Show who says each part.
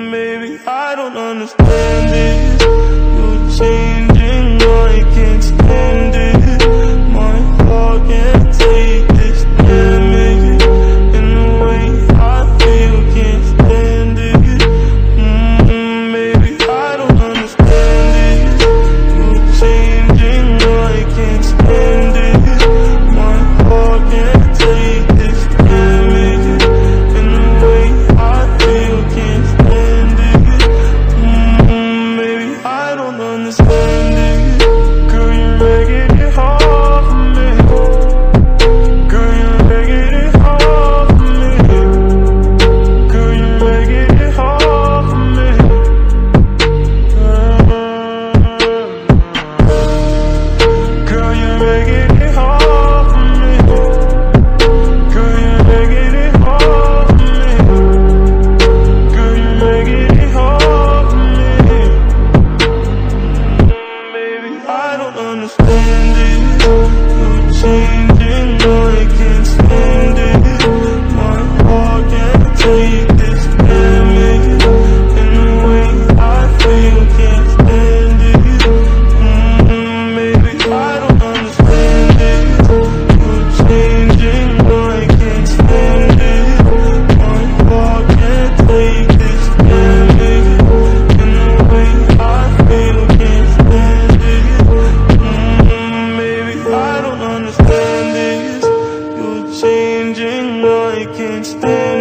Speaker 1: Maybe I don't understand it. You're changing, I can't stand it. My heart can't take this damage, and the way I feel can't stand it. Maybe I don't understand it. You're changing, I can't stand it. My heart can't take this damage, and the way I feel can't stand it. Maybe I don't understand it. Girl, you're making it hard for me. Girl, you're making it hard for me. Girl, you're making it hard for me. Girl, you're making it hard for me. Girl, you're making it hard for me. Girl, you're making it hard for me. Maybe I don't understand it. You're changing, I can't stand it. My heart can't take this damage, and the way I feel can't stand it. Maybe I don't understand it. You're changing, I can't stand it. My heart can't take this damage, and the way I feel can't stand it. Maybe I don't understand this. You're changing, I can't stand it.